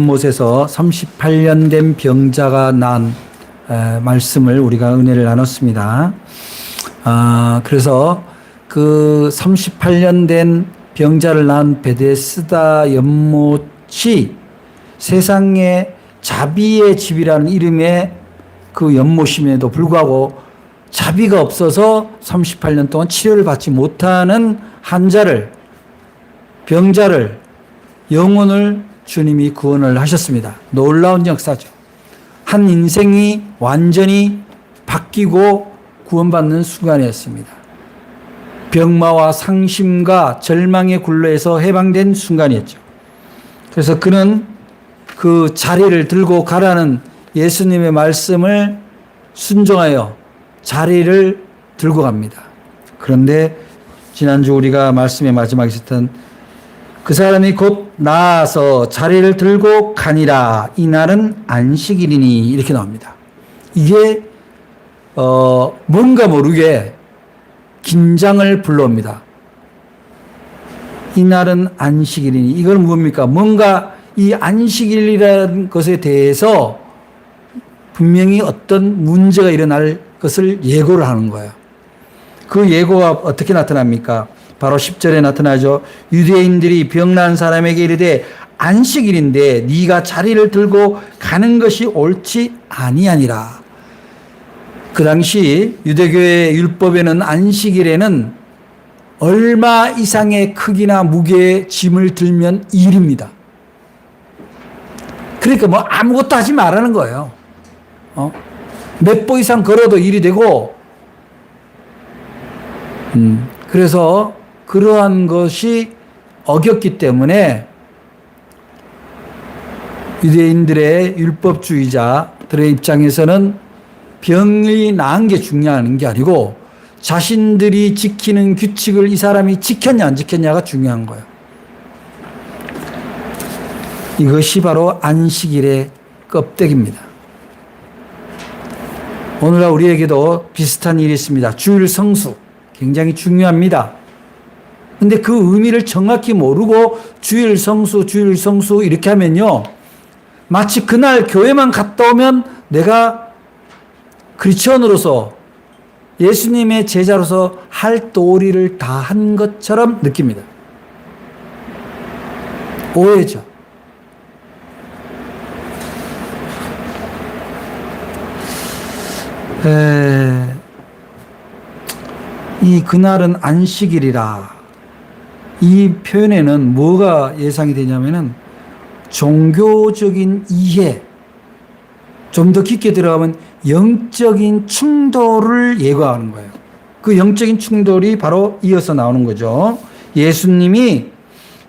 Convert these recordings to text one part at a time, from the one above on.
못에서 38년 된 병자가 난 말씀을 우리가 은혜를 나눴습니다. 그래서 그 38년 된 병자를 낳은 베데스다 연못이 세상에 자비의 집이라는 이름의 그 연못임에도 불구하고 자비가 없어서 38년 동안 치료를 받지 못하는 환자를, 병자를, 영혼을 주님이 구원을 하셨습니다. 놀라운 역사죠. 한 인생이 완전히 바뀌고 구원받는 순간이었습니다. 병마와 상심과 절망의 굴레에서 해방된 순간이었죠. 그래서 그는 그 자리를 들고 가라는 예수님의 말씀을 순종하여 자리를 들고 갑니다. 그런데 지난주 우리가 말씀의 마지막에 있었던 그 사람이 곧 나아서 자리를 들고 가니라. 이날은 안식일이니. 이렇게 나옵니다. 이게 뭔가 모르게 긴장을 불러옵니다. 이날은 안식일이니. 이건 뭡니까? 뭔가 이 안식일이라는 것에 대해서 분명히 어떤 문제가 일어날 것을 예고를 하는 거예요. 그 예고가 어떻게 나타납니까? 바로 10절에 나타나죠. 유대인들이 병난 사람에게 이르되 안식일인데 네가 자리를 들고 가는 것이 옳지 아니하니라. 그 당시 유대교의 율법에는 안식일에는 얼마 이상의 크기나 무게의 짐을 들면 일입니다. 그러니까 뭐 아무것도 하지 말라는 거예요. 몇 보 이상 걸어도 일이 되고, 그래서 그러한 것이 어겼기 때문에 유대인들의 율법주의자들의 입장에서는 병이 나은 게 중요한 게 아니고 자신들이 지키는 규칙을 이 사람이 지켰냐 안 지켰냐가 중요한 거예요. 이것이 바로 안식일의 껍데기입니다. 오늘날 우리에게도 비슷한 일이 있습니다. 주일 성수 굉장히 중요합니다. 근데 그 의미를 정확히 모르고 주일 성수 이렇게 하면요, 마치 그날 교회만 갔다 오면 내가 크리스천으로서 예수님의 제자로서 할 도리를 다 한 것처럼 느낍니다. 오해죠. 이 그날은 안식일이라. 이 표현에는 뭐가 예상이 되냐면은 종교적인 이해, 좀 더 깊게 들어가면 영적인 충돌을 예고하는 거예요. 그 영적인 충돌이 바로 이어서 나오는 거죠. 예수님이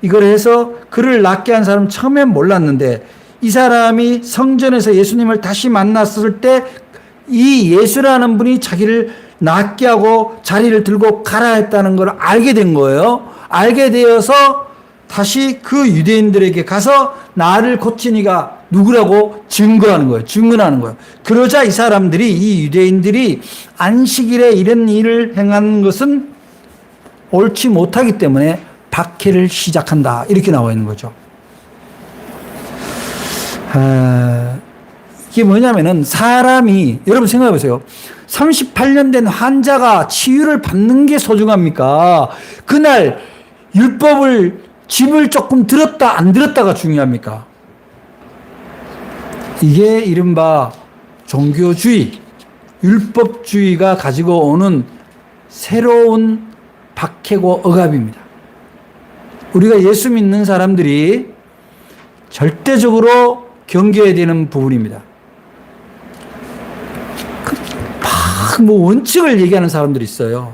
이걸 해서 그를 낫게 한 사람 처음엔 몰랐는데 이 사람이 성전에서 예수님을 다시 만났을 때 이 예수라는 분이 자기를 낫게 하고 자리를 들고 가라 했다는 걸 알게 된 거예요. 알게 되어서 다시 그 유대인들에게 가서 나를 고친 이가 누구라고 증거하는 거예요. 그러자 이 사람들이, 이 유대인들이 안식일에 이런 일을 행한 것은 옳지 못하기 때문에 박해를 시작한다. 이렇게 나와 있는 거죠. 이게 뭐냐면은 사람이, 여러분 생각해 보세요. 38년 된 환자가 치유를 받는 게 소중합니까? 그날 율법을, 짐을 조금 들었다 안 들었다가 중요합니까? 이게 이른바 종교주의, 율법주의가 가지고 오는 새로운 박해고 억압입니다. 우리가 예수 믿는 사람들이 절대적으로 경계해야 되는 부분입니다. 뭐 원칙을 얘기하는 사람들이 있어요.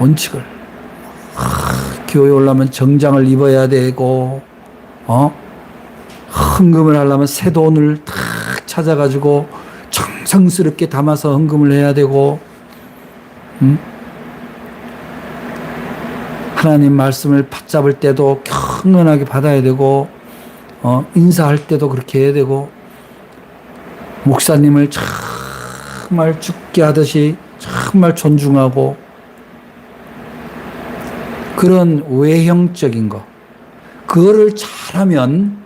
원칙을. 교회 오려면 정장을 입어야 되고, 헌금을 하려면 새 돈을 탁 찾아가지고 정성스럽게 담아서 헌금을 해야 되고, 하나님 말씀을 받잡을 때도 경건하게 받아야 되고, 인사할 때도 그렇게 해야 되고, 목사님을 정말 죽게 하듯이 정말 존중하고, 그런 외형적인 거, 그거를 잘하면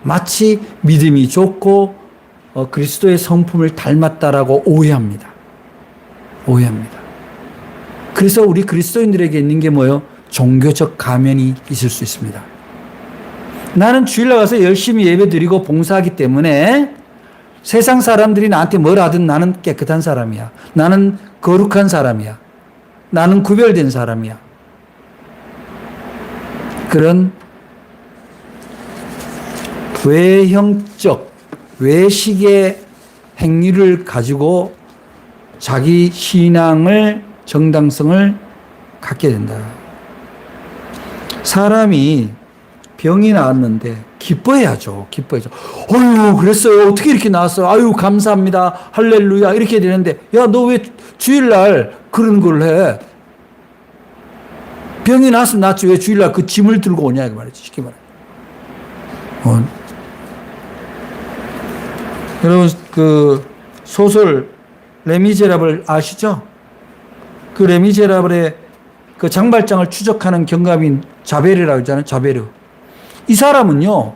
마치 믿음이 좋고 그리스도의 성품을 닮았다라고 오해합니다. 오해합니다. 그래서 우리 그리스도인들에게 있는 게 뭐예요? 종교적 가면이 있을 수 있습니다. 나는 주일날 가서 열심히 예배 드리고 봉사하기 때문에 세상 사람들이 나한테 뭘 하든 나는 깨끗한 사람이야. 나는 거룩한 사람이야. 나는 구별된 사람이야. 그런 외형적, 외식의 행위를 가지고 자기 신앙을, 정당성을 갖게 된다. 사람이 병이 나왔는데 기뻐해야죠. 기뻐해야죠. 어휴, 그랬어요. 어떻게 이렇게 나왔어요? 아유, 감사합니다. 할렐루야. 이렇게 되는데, 야, 너 왜 주일날 그런 걸 해? 병이 나왔으면 낫지. 왜 주일날 그 짐을 들고 오냐, 그 말이지. 쉽게 말해. 여러분, 그 소설 레미제라블 아시죠? 그 레미제라블의 그 장발장을 추적하는 경감인 자베르라고 하잖아요. 자베르. 이 사람은요,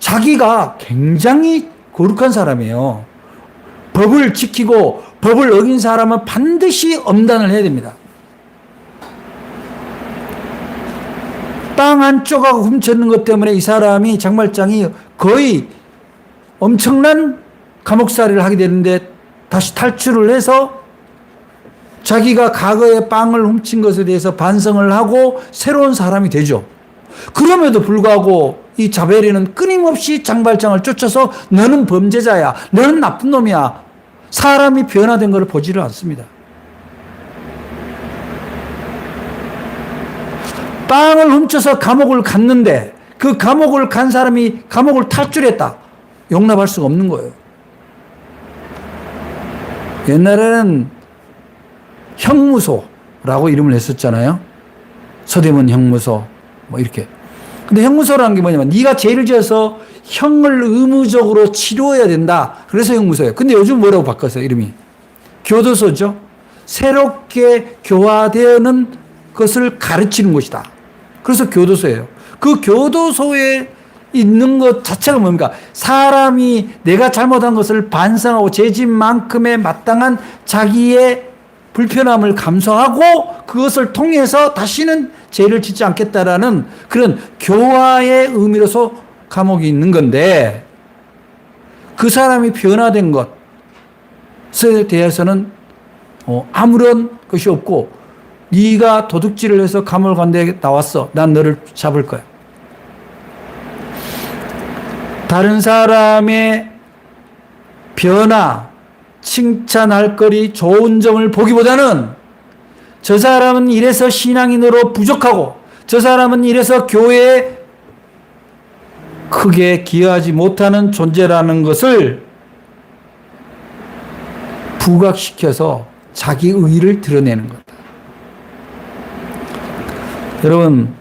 자기가 굉장히 거룩한 사람이에요. 법을 지키고 법을 어긴 사람은 반드시 엄단을 해야 됩니다. 빵 한 조각 훔쳤는 것 때문에 이 사람이, 장발장이 거의 엄청난 감옥살이를 하게 되는데 다시 탈출을 해서 자기가 과거에 빵을 훔친 것에 대해서 반성을 하고 새로운 사람이 되죠. 그럼에도 불구하고 이 자베리는 끊임없이 장발장을 쫓아서 너는 범죄자야. 너는 나쁜 놈이야. 사람이 변화된 것을 보지를 않습니다. 빵을 훔쳐서 감옥을 갔는데 그 감옥을 간 사람이 감옥을 탈출했다. 용납할 수가 없는 거예요. 옛날에는 형무소라고 이름을 했었잖아요. 서대문 형무소 뭐 이렇게. 근데 형무소라는 게 뭐냐면 네가 죄를 지어서 형을 의무적으로 치료해야 된다. 그래서 형무소예요. 근데 요즘 뭐라고 바꿨어요? 이름이 교도소죠. 새롭게 교화되는 것을 가르치는 곳이다. 그래서 교도소예요. 그 교도소에 있는 것 자체가 뭡니까? 사람이 내가 잘못한 것을 반성하고 죄짓만큼의 마땅한 자기의 불편함을 감수하고 그것을 통해서 다시는 죄를 짓지 않겠다라는 그런 교화의 의미로서 감옥이 있는 건데, 그 사람이 변화된 것에 대해서는 아무런 것이 없고, 네가 도둑질을 해서 감옥을 간데 나왔어. 난 너를 잡을 거야. 다른 사람의 변화, 칭찬할 거리, 좋은 점을 보기보다는 저 사람은 이래서 신앙인으로 부족하고 저 사람은 이래서 교회에 크게 기여하지 못하는 존재라는 것을 부각시켜서 자기 의의를 드러내는 거다. 여러분,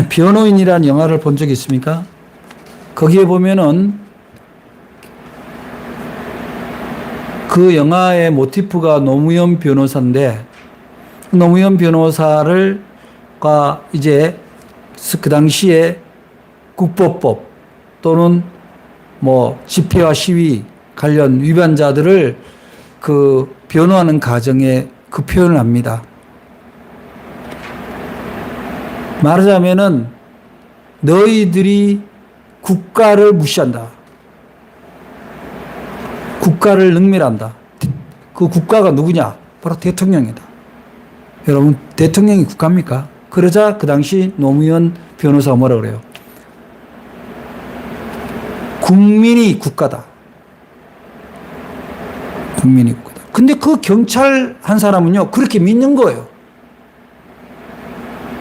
변호인이라는 영화를 본 적 있습니까? 거기에 보면은 그 영화의 모티프가 노무현 변호사인데, 노무현 변호사를 이제 그 당시에 국보법 또는 뭐 집회와 시위 관련 위반자들을 그 변호하는 과정에 그 표현을 합니다. 말하자면은 너희들이 국가를 무시한다. 국가를 능멸한다. 그 국가가 누구냐? 바로 대통령이다. 여러분, 대통령이 국가입니까? 그러자 그 당시 노무현 변호사가 뭐라 그래요? 국민이 국가다. 국민이 국가다. 근데 그 경찰 한 사람은요, 그렇게 믿는 거예요.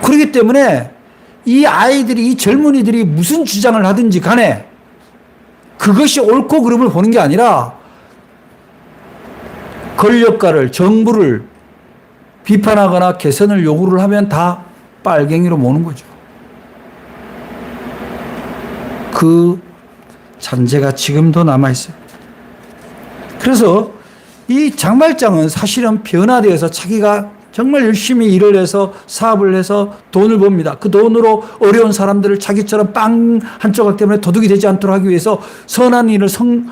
그렇기 때문에 이 아이들이, 이 젊은이들이 무슨 주장을 하든지 간에 그것이 옳고 그름을 보는 게 아니라 권력가를, 정부를 비판하거나 개선을 요구를 하면 다 빨갱이로 모는 거죠. 그 잔재가 지금도 남아있어요. 그래서 이 장발장은 사실은 변화되어서 자기가 정말 열심히 일을 해서 사업을 해서 돈을 법니다. 그 돈으로 어려운 사람들을 자기처럼 빵 한 조각 때문에 도둑이 되지 않도록 하기 위해서 선한 일을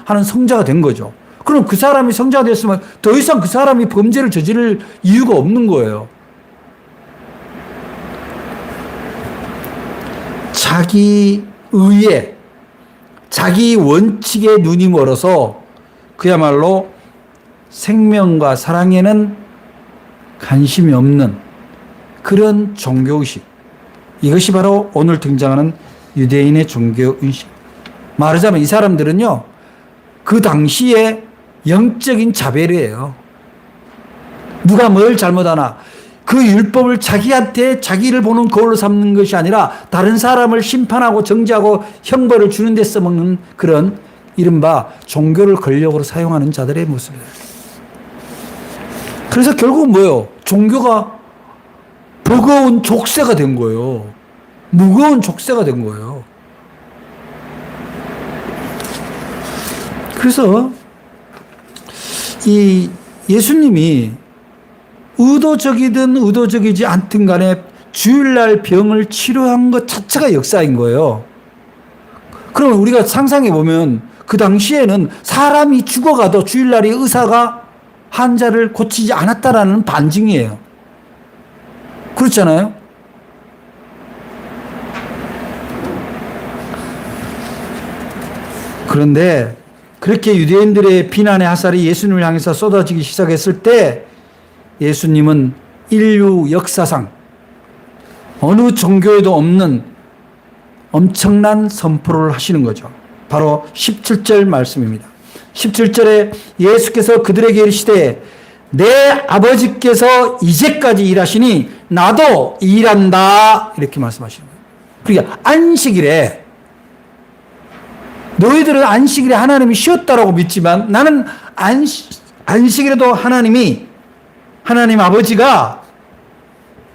하는 성자가 된 거죠. 그럼 그 사람이 성자가 됐으면 더 이상 그 사람이 범죄를 저지를 이유가 없는 거예요. 자기 의에, 자기 원칙에 눈이 멀어서 그야말로 생명과 사랑에는 관심이 없는 그런 종교의식. 이것이 바로 오늘 등장하는 유대인의 종교의식. 말하자면 이 사람들은요, 그 당시에 영적인 자별이에요. 누가 뭘 잘못하나, 그 율법을 자기한테 자기를 보는 거울로 삼는 것이 아니라 다른 사람을 심판하고 정죄하고 형벌을 주는 데 써먹는 그런 이른바 종교를 권력으로 사용하는 자들의 모습이에요. 그래서 결국은 뭐예요? 종교가 버거운 족쇄가 된 거예요. 무거운 족쇄가 된 거예요. 그래서 이 예수님이 의도적이든 의도적이지 않든 간에 주일날 병을 치료한 것 자체가 역사인 거예요. 그러면 우리가 상상해 보면 그 당시에는 사람이 죽어가도 주일날이 의사가 환자를 고치지 않았다라는 반증이에요. 그렇잖아요? 그런데 그렇게 유대인들의 비난의 화살이 예수님을 향해서 쏟아지기 시작했을 때 예수님은 인류 역사상 어느 종교에도 없는 엄청난 선포를 하시는 거죠. 바로 17절 말씀입니다. 17절에 예수께서 그들에게 이르시되 내 아버지께서 이제까지 일하시니 나도 일한다 이렇게 말씀하시는 거예요. 그러니까 안식일에 너희들은 안식일에 하나님이 쉬었다라고 믿지만 나는 안식일에도 하나님 아버지가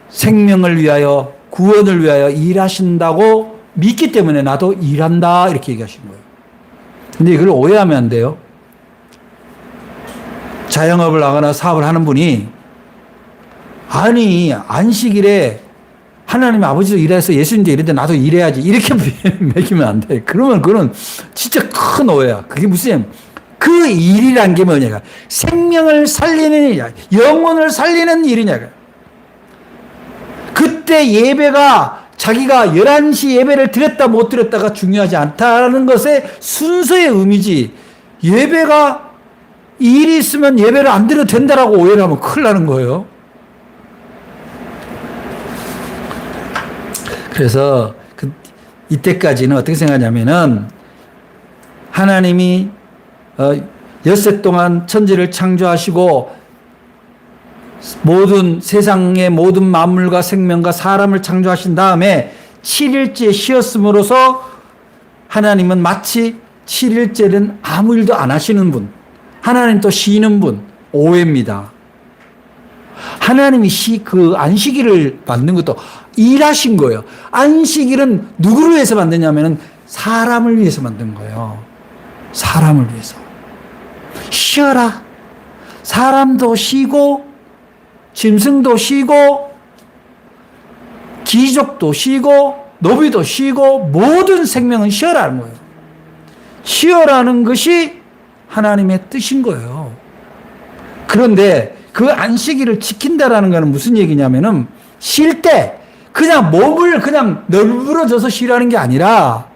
생명을 위하여 구원을 위하여 일하신다고 믿기 때문에 나도 일한다 이렇게 얘기하시는 거예요. 근데 이걸 오해하면 안 돼요. 자영업을 하거나 사업을 하는 분이 아니 안식일에 하나님 아버지도 일해서 예수님도 일했는데 나도 일해야지 이렇게 매기면 안 돼. 그러면 그건 진짜 큰 오해야. 그게 무슨 그 일이란 게 뭐냐가 생명을 살리는 일이야. 영혼을 살리는 일이냐. 그때 예배가 자기가 11시 예배를 드렸다 못 드렸다가 중요하지 않다는 것의 순서의 의미지 예배가 일이 있으면 예배를 안 드려도 된다라고 오해를 하면 큰일 나는 거예요. 그래서 이때까지는 어떻게 생각하냐면은 하나님이 엿새 동안 천지를 창조하시고 모든 세상의 모든 만물과 생명과 사람을 창조하신 다음에 7일째 쉬었음으로써 하나님은 마치 7일째는 아무 일도 안 하시는 분, 하나님 또 쉬는 분, 오해입니다. 하나님이 그 안식일을 만든 것도 일하신 거예요. 안식일은 누구를 위해서 만드냐면은 사람을 위해서 만든 거예요. 사람을 위해서. 쉬어라. 사람도 쉬고, 짐승도 쉬고, 기족도 쉬고, 노비도 쉬고, 모든 생명은 쉬어라는 거예요. 쉬어라는 것이 하나님의 뜻인 거예요. 그런데 그 안식일을 지킨다라는 것은 무슨 얘기냐면은 쉴 때 그냥 몸을 그냥 널브러져서 쉬라는 게 아니라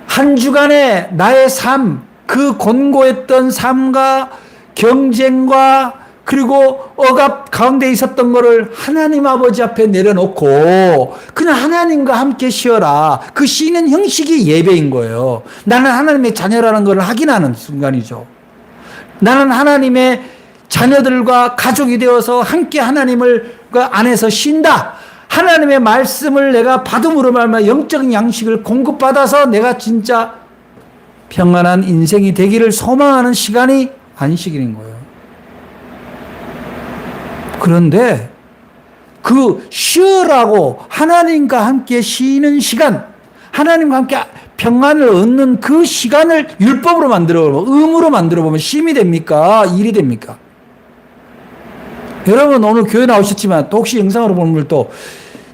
한 주간의 나의 삶, 그 곤고했던 삶과 경쟁과 그리고 억압 가운데 있었던 거를 하나님 아버지 앞에 내려놓고 그냥 하나님과 함께 쉬어라. 그 쉬는 형식이 예배인 거예요. 나는 하나님의 자녀라는 걸 확인하는 순간이죠. 나는 하나님의 자녀들과 가족이 되어서 함께 하나님을 그 안에서 쉰다. 하나님의 말씀을 내가 받음으로 말미암아 영적인 양식을 공급받아서 내가 진짜 평안한 인생이 되기를 소망하는 시간이 안식일인 거예요. 그런데 그 쉬어라고 하나님과 함께 쉬는 시간, 하나님과 함께 평안을 얻는 그 시간을 율법으로 만들어 보면, 의무로 만들어 보면 쉼이 됩니까? 일이 됩니까? 여러분 오늘 교회 나오셨지만 또 혹시 영상으로 보는 분들도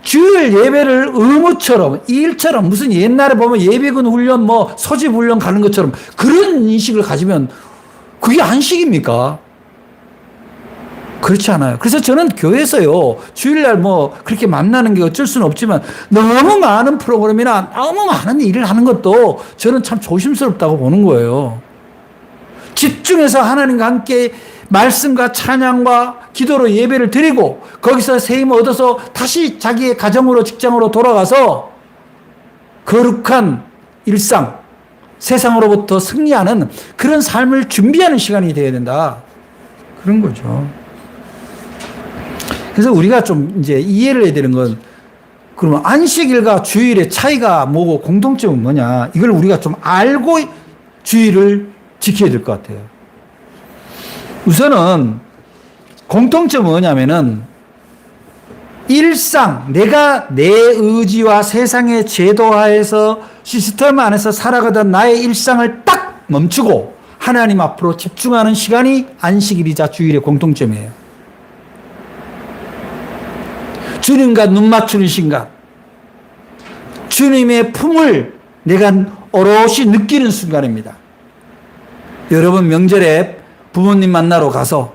주일 예배를 의무처럼 일처럼 무슨 옛날에 보면 예비군 훈련 뭐 소집 훈련 가는 것처럼 그런 인식을 가지면 그게 안식입니까? 그렇지 않아요. 그래서 저는 교회에서요 주일날 뭐 그렇게 만나는 게 어쩔 수는 없지만 너무 많은 프로그램이나 너무 많은 일을 하는 것도 저는 참 조심스럽다고 보는 거예요. 집중해서 하나님과 함께 말씀과 찬양과 기도로 예배를 드리고 거기서 세임을 얻어서 다시 자기의 가정으로 직장으로 돌아가서 거룩한 일상, 세상으로부터 승리하는 그런 삶을 준비하는 시간이 되어야 된다. 그런 거죠. 그래서 우리가 좀 이제 이해를 해야 되는 건 그러면 안식일과 주일의 차이가 뭐고 공통점은 뭐냐. 이걸 우리가 좀 알고 주일을 지켜야 될 것 같아요. 우선은 공통점은 뭐냐면은 일상, 내가 내 의지와 세상의 제도하에서 시스템 안에서 살아가던 나의 일상을 딱 멈추고 하나님 앞으로 집중하는 시간이 안식일이자 주일의 공통점이에요. 주님과 눈 맞추는 시간, 주님의 품을 내가 오롯이 느끼는 순간입니다. 여러분 명절에 부모님 만나러 가서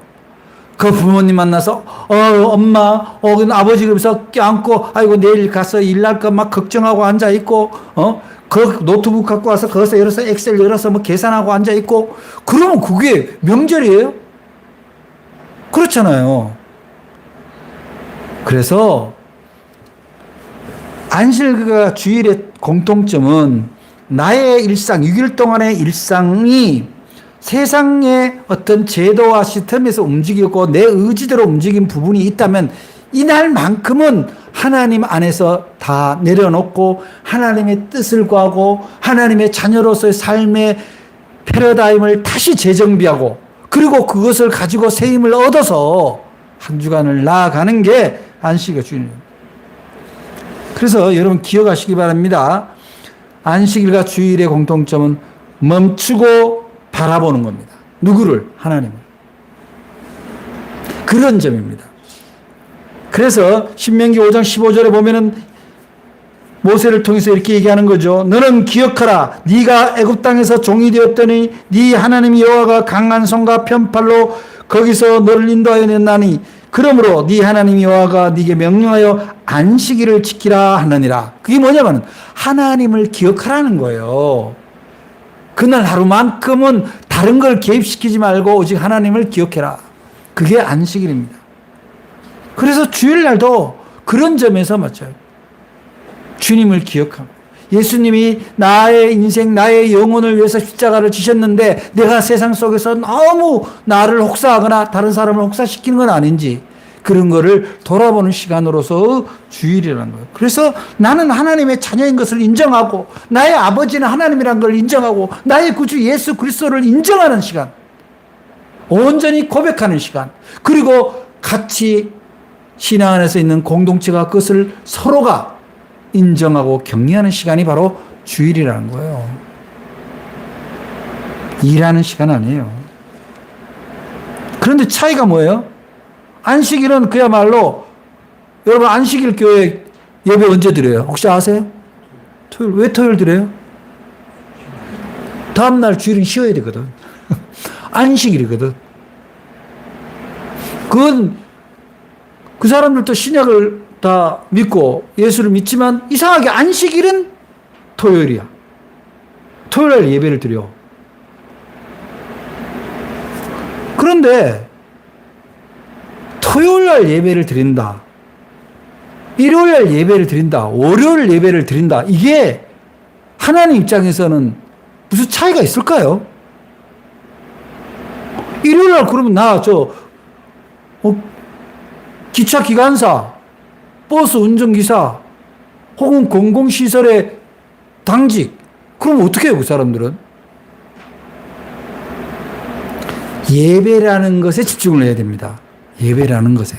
그 부모님 만나서 엄마 아버지 그러면서 껴안고 아이고 내일 가서 일 날까 막 걱정하고 앉아 있고 그 노트북 갖고 와서 거기서 열어서 엑셀 열어서 뭐 계산하고 앉아 있고 그러면 그게 명절이에요? 그렇잖아요. 그래서 안식일과 주일의 공통점은 나의 일상 6일 동안의 일상이 세상의 어떤 제도와 시스템에서 움직이고 내 의지대로 움직인 부분이 있다면 이날만큼은 하나님 안에서 다 내려놓고 하나님의 뜻을 구하고 하나님의 자녀로서의 삶의 패러다임을 다시 재정비하고 그리고 그것을 가지고 새 힘을 얻어서 한 주간을 나아가는 게 안식일과 주일입니다. 그래서 여러분 기억하시기 바랍니다. 안식일과 주일의 공통점은 멈추고 바라보는 겁니다. 누구를? 하나님을. 그런 점입니다. 그래서 신명기 5장 15절에 보면은 모세를 통해서 이렇게 얘기하는 거죠. 너는 기억하라. 네가 애굽 땅에서 종이 되었더니 네 하나님 여호와가 강한 손과 편팔로 거기서 너를 인도하여 냈나니 그러므로 네 하나님 여호와가 네게 명령하여 안식일을 지키라 하느니라. 그게 뭐냐면 하나님을 기억하라는 거예요. 그날 하루만큼은 다른 걸 개입시키지 말고 오직 하나님을 기억해라. 그게 안식일입니다. 그래서 주일날도 그런 점에서 맞춰요. 주님을 기억하고 예수님이 나의 인생, 나의 영혼을 위해서 십자가를 지셨는데 내가 세상 속에서 너무 나를 혹사하거나 다른 사람을 혹사시키는 건 아닌지 그런 거를 돌아보는 시간으로서 주일이라는 거예요. 그래서 나는 하나님의 자녀인 것을 인정하고 나의 아버지는 하나님이라는 걸 인정하고 나의 구주 예수 그리스도를 인정하는 시간, 온전히 고백하는 시간, 그리고 같이 신앙 안에서 있는 공동체가 그것을 서로가 인정하고 격려하는 시간이 바로 주일이라는 거예요. 일하는 시간 아니에요. 그런데 차이가 뭐예요? 안식일은 그야말로 여러분 안식일 교회 예배 언제 드려요? 혹시 아세요? 토요일. 왜 토요일 드려요? 다음날 주일은 쉬어야 되거든. 안식일이거든. 그건 그 사람들도 신약을 다 믿고 예수를 믿지만 이상하게 안식일은 토요일이야. 토요일날 예배를 드려. 그런데 토요일날 예배를 드린다. 일요일날 예배를 드린다. 월요일 예배를 드린다. 이게 하나님 입장에서는 무슨 차이가 있을까요? 일요일날 그러면 기차 기관사, 버스 운전기사, 혹은 공공시설의 당직. 그럼 어떻게 해요, 그 사람들은? 예배라는 것에 집중을 해야 됩니다. 예배라는 것에.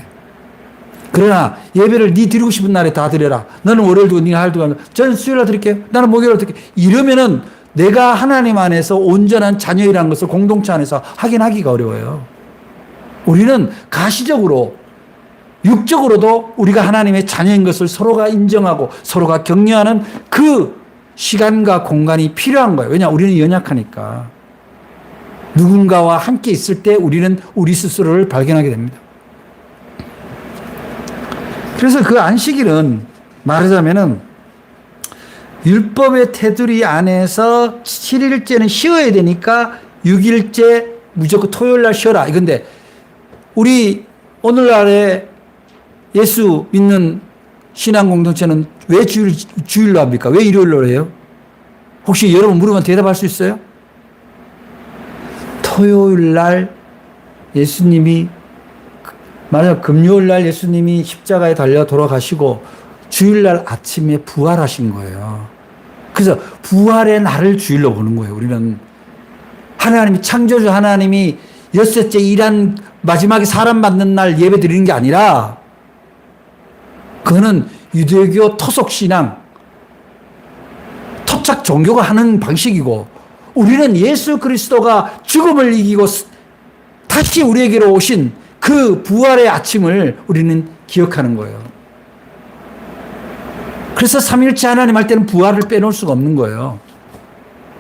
그러나 예배를 네 드리고 싶은 날에 다 드려라. 너는 월요일 두고 네가 화요일 두고 저는 수요일날 드릴게요. 나는 목요일날 드릴게요. 이러면은 내가 하나님 안에서 온전한 자녀이라는 것을 공동체 안에서 확인하기가 어려워요. 우리는 가시적으로 육적으로도 우리가 하나님의 자녀인 것을 서로가 인정하고 서로가 격려하는 그 시간과 공간이 필요한 거예요. 왜냐? 우리는 연약하니까. 누군가와 함께 있을 때 우리는 우리 스스로를 발견하게 됩니다. 그래서 그 안식일은 말하자면은 율법의 테두리 안에서 7일째는 쉬어야 되니까 6일째 무조건 토요일 날 쉬어라. 이건데 우리 오늘날에 예수 믿는 신앙 공동체는 왜 주일로 합니까? 왜 일요일로 해요? 혹시 여러분 물으면 대답할 수 있어요? 토요일 날 예수님이 만약 금요일 날 예수님이 십자가에 달려 돌아가시고 주일 날 아침에 부활하신 거예요. 그래서 부활의 날을 주일로 보는 거예요. 우리는 하나님이 창조주 하나님이 엿새째 일한 마지막에 사람 만든 날 예배 드리는 게 아니라 그거는 유대교 토속 신앙, 토착 종교가 하는 방식이고 우리는 예수 그리스도가 죽음을 이기고 다시 우리에게로 오신 그 부활의 아침을 우리는 기억하는 거예요. 그래서 삼일째 하나님 할 때는 부활을 빼놓을 수가 없는 거예요.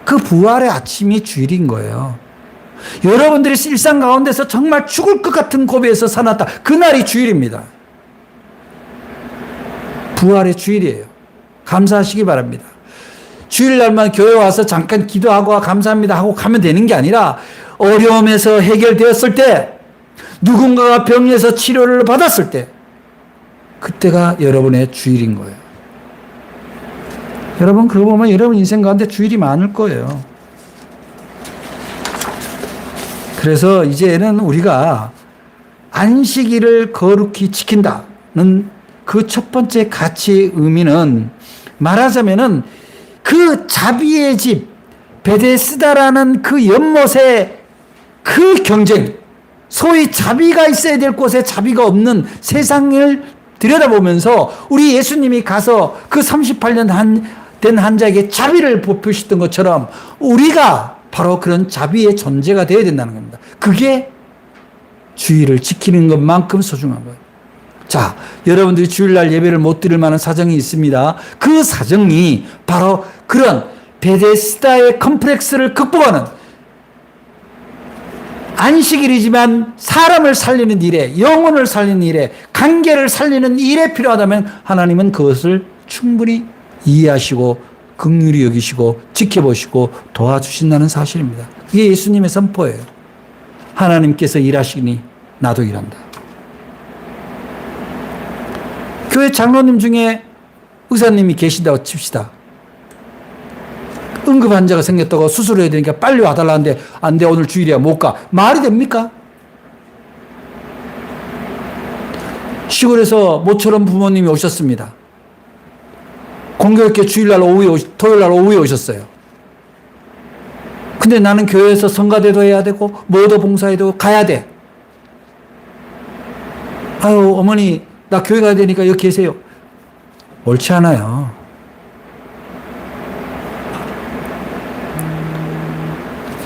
그 부활의 아침이 주일인 거예요. 여러분들이 일상 가운데서 정말 죽을 것 같은 고비에서 살았다. 그날이 주일입니다. 부활의 주일이에요. 감사하시기 바랍니다. 주일날만 교회 와서 잠깐 기도하고 감사합니다 하고 가면 되는 게 아니라 어려움에서 해결되었을 때 누군가가 병에서 치료를 받았을 때 그때가 여러분의 주일인 거예요. 여러분 그거 보면 여러분 인생 가운데 주일이 많을 거예요. 그래서 이제는 우리가 안식일을 거룩히 지킨다는 그 첫 번째 가치의 의미는 말하자면은 그 자비의 집 베데스다라는 그 연못의 그 경쟁, 소위 자비가 있어야 될 곳에 자비가 없는 세상을 들여다보면서 우리 예수님이 가서 그 38년 된 환자에게 자비를 베푸셨던 것처럼 우리가 바로 그런 자비의 존재가 되어야 된다는 겁니다. 그게 주일을 지키는 것만큼 소중한 거예요. 자, 여러분들이 주일날 예배를 못 드릴 만한 사정이 있습니다. 그 사정이 바로 그런 베데스다의 컴플렉스를 극복하는 안식일이지만 사람을 살리는 일에, 영혼을 살리는 일에, 관계를 살리는 일에 필요하다면 하나님은 그것을 충분히 이해하시고 긍휼히 여기시고 지켜보시고 도와주신다는 사실입니다. 이게 예수님의 선포예요. 하나님께서 일하시니 나도 일한다. 교회 장로님 중에 의사님이 계신다고 칩시다. 응급 환자가 생겼다고 수술해야 되니까 빨리 와달라는데 안 돼, 오늘 주일이야 못 가. 말이 됩니까? 시골에서 모처럼 부모님이 오셨습니다. 공교롭게 토요일날 오후에 오셨어요. 근데 나는 교회에서 성가대도 해야 되고 뭐도 봉사해도 가야 돼. 아유 어머니 나 교회 가야 되니까 여기 계세요. 옳지 않아요.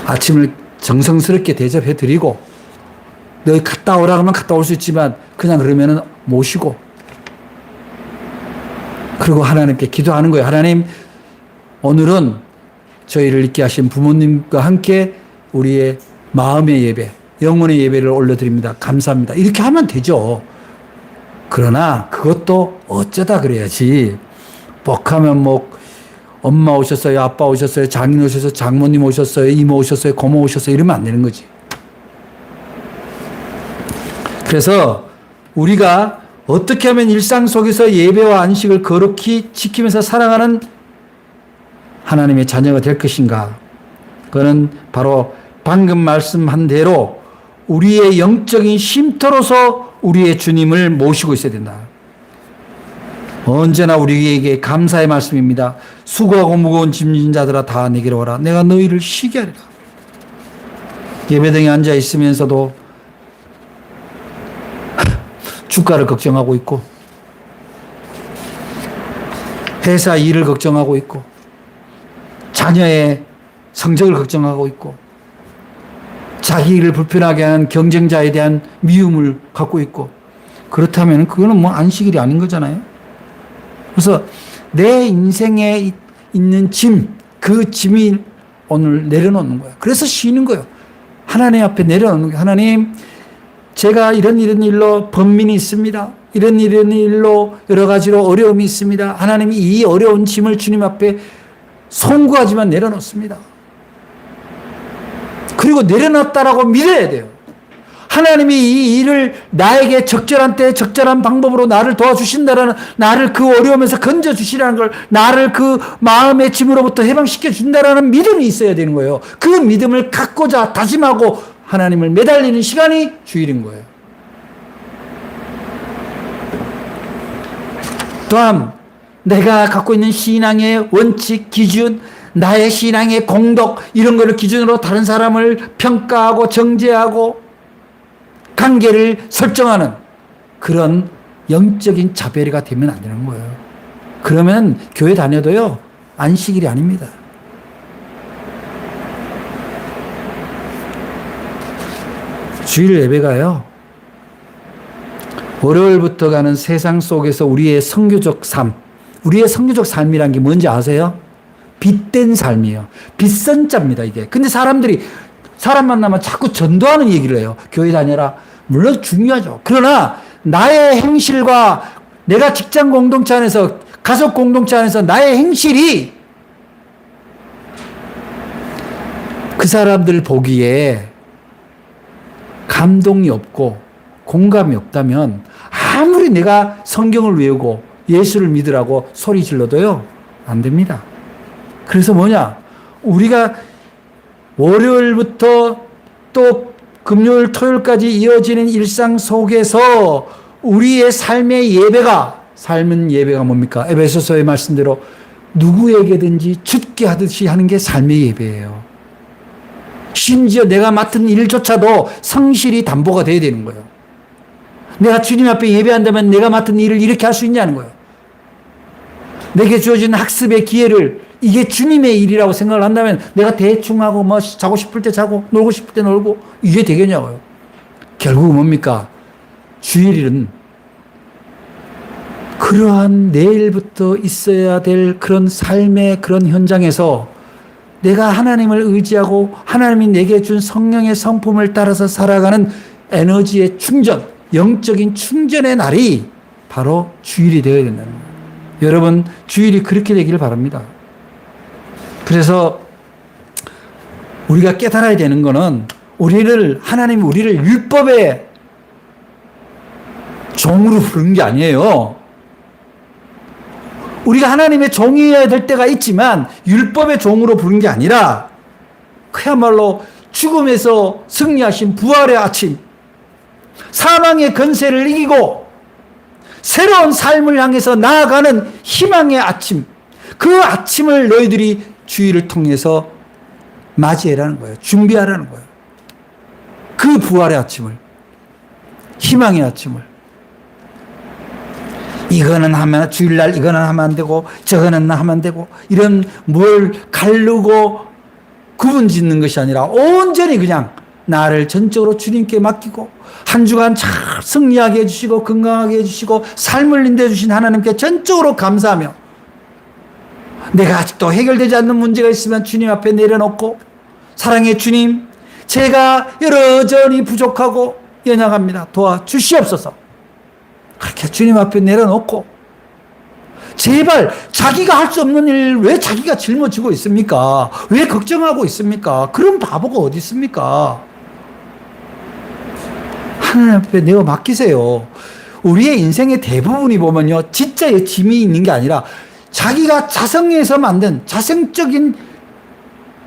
아침을 정성스럽게 대접해 드리고 너희 갔다 오라 그러면 갔다 올 수 있지만 그냥 그러면은 모시고 그리고 하나님께 기도하는 거예요. 하나님 오늘은 저희를 있게 하신 부모님과 함께 우리의 마음의 예배, 영혼의 예배를 올려드립니다. 감사합니다. 이렇게 하면 되죠. 그러나 그것도 어쩌다 그래야지. 뻑하면 뭐 엄마 오셨어요, 아빠 오셨어요, 장인 오셨어요, 장모님 오셨어요, 이모 오셨어요, 고모 오셨어요 이러면 안 되는 거지. 그래서 우리가 어떻게 하면 일상 속에서 예배와 안식을 거룩히 지키면서 살아가는 하나님의 자녀가 될 것인가? 그거는 바로 방금 말씀한 대로 우리의 영적인 쉼터로서 우리의 주님을 모시고 있어야 된다. 언제나 우리에게 감사의 말씀입니다. 수고하고 무거운 짐진 자들아 다 내게로 오라. 내가 너희를 쉬게 하리라. 예배당에 앉아 있으면서도 주가를 걱정하고 있고 회사 일을 걱정하고 있고 자녀의 성적을 걱정하고 있고 자기 일을 불편하게 하는 경쟁자에 대한 미움을 갖고 있고 그렇다면 그거는 뭐 안식일이 아닌 거잖아요. 그래서 내 인생에 있는 짐, 그 짐이 오늘 내려놓는 거예요. 그래서 쉬는 거예요. 하나님 앞에 내려놓는 거예요. 하나님, 제가 이런 일로 번민이 있습니다. 이런 일로 여러 가지로 어려움이 있습니다. 하나님이 이 어려운 짐을 주님 앞에 송구하지만 내려놓습니다. 그리고 내려놨다라고 믿어야 돼요. 하나님이 이 일을 나에게 적절한 때 적절한 방법으로 나를 도와주신다라는, 나를 그 어려움에서 건져주시라는 걸, 나를 그 마음의 짐으로부터 해방시켜 준다라는 믿음이 있어야 되는 거예요. 그 믿음을 갖고자 다짐하고 하나님을 매달리는 시간이 주일인 거예요. 또한 내가 갖고 있는 신앙의 원칙, 기준, 나의 신앙의 공덕, 이런 거를 기준으로 다른 사람을 평가하고 정죄하고 관계를 설정하는 그런 영적인 자별이가 되면 안 되는 거예요. 그러면 교회 다녀도요, 안식일이 아닙니다. 주일 예배가요, 월요일부터 가는 세상 속에서 우리의 선교적 삶, 우리의 선교적 삶이란 게 뭔지 아세요? 빛된 삶이에요. 빛선자입니다, 이게. 근데 사람들이 사람 만나면 자꾸 전도하는 얘기를 해요. 교회 다녀라. 물론 중요하죠. 그러나 나의 행실과 내가 직장 공동체 안에서, 가족 공동체 안에서 나의 행실이 그 사람들 보기에 감동이 없고 공감이 없다면 아무리 내가 성경을 외우고 예수를 믿으라고 소리 질러도요, 안 됩니다. 그래서 뭐냐? 우리가 월요일부터 또 금요일, 토요일까지 이어지는 일상 속에서 우리의 삶의 예배가, 삶은 예배가 뭡니까? 에베소서의 말씀대로 누구에게든지 죽게 하듯이 하는 게 삶의 예배예요. 심지어 내가 맡은 일조차도 성실히 담보가 돼야 되는 거예요. 내가 주님 앞에 예배한다면 내가 맡은 일을 이렇게 할 수 있냐는 거예요. 내게 주어진 학습의 기회를 이게 주님의 일이라고 생각을 한다면 내가 대충 하고 뭐 자고 싶을 때 자고 놀고 싶을 때 놀고 이게 되겠냐고요. 결국 뭡니까? 주일은 그러한 내일부터 있어야 될 그런 삶의 그런 현장에서 내가 하나님을 의지하고 하나님이 내게 준 성령의 성품을 따라서 살아가는 에너지의 충전, 영적인 충전의 날이 바로 주일이 되어야 된다는 거예요. 여러분, 주일이 그렇게 되기를 바랍니다. 그래서 우리가 깨달아야 되는 거는 하나님이 우리를 율법의 종으로 부른 게 아니에요. 우리가 하나님의 종이어야 될 때가 있지만 율법의 종으로 부른 게 아니라 그야말로 죽음에서 승리하신 부활의 아침, 사망의 권세를 이기고 새로운 삶을 향해서 나아가는 희망의 아침, 그 아침을 너희들이 주일을 통해서 맞이해라는 거예요. 준비하라는 거예요. 그 부활의 아침을, 희망의 아침을. 이거는 하면, 주일날 이거는 하면 안 되고 저거는 하면 안 되고, 이런 뭘 가르고 구분 짓는 것이 아니라 온전히 그냥 나를 전적으로 주님께 맡기고 한 주간 잘 승리하게 해주시고 건강하게 해주시고 삶을 인도해 주신 하나님께 전적으로 감사하며, 내가 아직도 해결되지 않는 문제가 있으면 주님 앞에 내려놓고, 사랑의 주님, 제가 여전히 부족하고 연약합니다. 도와주시옵소서. 그렇게 주님 앞에 내려놓고, 제발 자기가 할 수 없는 일 왜 자기가 짊어지고 있습니까? 왜 걱정하고 있습니까? 그런 바보가 어디 있습니까? 하나님 앞에 내어 맡기세요. 우리의 인생의 대부분이 보면요, 진짜의 짐이 있는 게 아니라 자기가 자성해서 만든 자생적인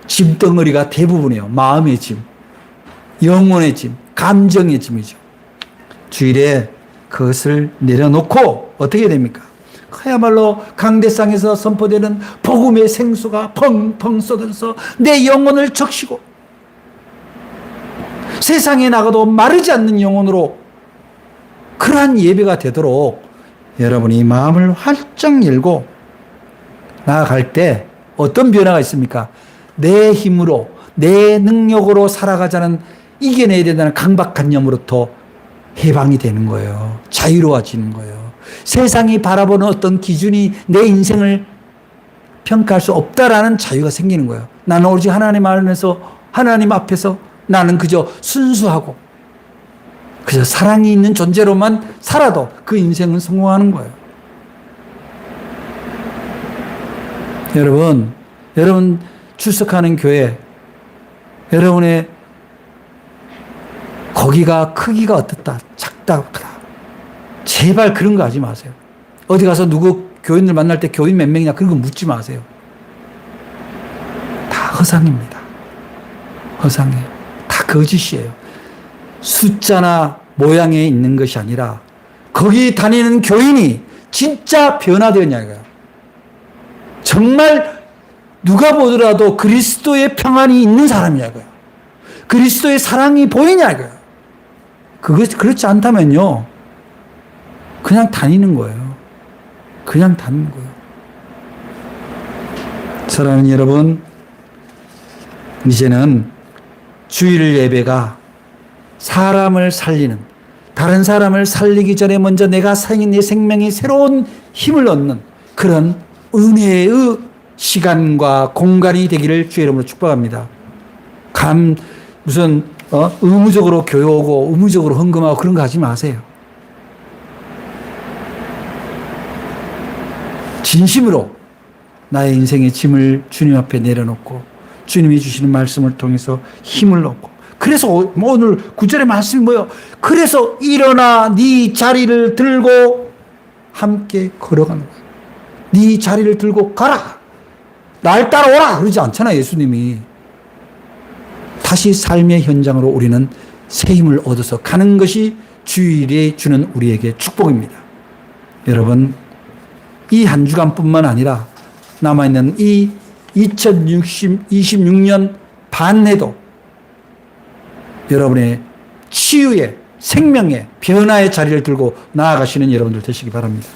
짐덩어리가 대부분이에요. 마음의 짐, 영혼의 짐, 감정의 짐이죠. 주일에 그것을 내려놓고 어떻게 됩니까? 그야말로 강대상에서 선포되는 복음의 생수가 펑펑 쏟아져서 내 영혼을 적시고 세상에 나가도 마르지 않는 영혼으로 그러한 예배가 되도록 여러분이 마음을 활짝 열고 나아갈 때 어떤 변화가 있습니까? 내 힘으로, 내 능력으로 살아가자는, 이겨내야 된다는 강박관념으로부터 해방이 되는 거예요. 자유로워지는 거예요. 세상이 바라보는 어떤 기준이 내 인생을 평가할 수 없다라는 자유가 생기는 거예요. 나는 오직 하나님 안에서, 하나님 앞에서 나는 그저 순수하고 그저 사랑이 있는 존재로만 살아도 그 인생은 성공하는 거예요. 여러분 출석하는 교회, 여러분의 거기가 크기가 어떻다, 작다, 크다. 제발 그런 거 하지 마세요. 어디 가서 누구 교인들 만날 때 교인 몇 명이냐 그런 거 묻지 마세요. 다 허상입니다. 허상이에요. 다 거짓이에요. 숫자나 모양에 있는 것이 아니라 거기 다니는 교인이 진짜 변화되었냐 이거예요. 정말 누가 보더라도 그리스도의 평안이 있는 사람이냐 이거예요. 그리스도의 사랑이 보이냐 이거예요. 그렇지 않다면요, 그냥 다니는 거예요. 그냥 다니는 거예요. 사랑하는 여러분, 이제는 주일 예배가 사람을 살리는, 다른 사람을 살리기 전에 먼저 내가 내 생명에 새로운 힘을 얻는 그런 은혜의 시간과 공간이 되기를 주의 이름으로 축복합니다. 무슨 의무적으로 교회 오고 의무적으로 헌금하고 그런 거 하지 마세요. 진심으로 나의 인생의 짐을 주님 앞에 내려놓고 주님이 주시는 말씀을 통해서 힘을 얻고, 그래서 오늘 9절의 말씀이 뭐예요? 그래서 일어나 네 자리를 들고 함께 걸어가는 거예요. 네 자리를 들고 가라, 날 따라오라 그러지 않잖아요. 예수님이. 다시 삶의 현장으로 우리는 새 힘을 얻어서 가는 것이 주일이 주는 우리에게 축복입니다. 여러분, 이 한 주간뿐만 아니라 남아있는 이 2026년 반내도 여러분의 치유의, 생명의, 변화의 자리를 들고 나아가시는 여러분들 되시기 바랍니다.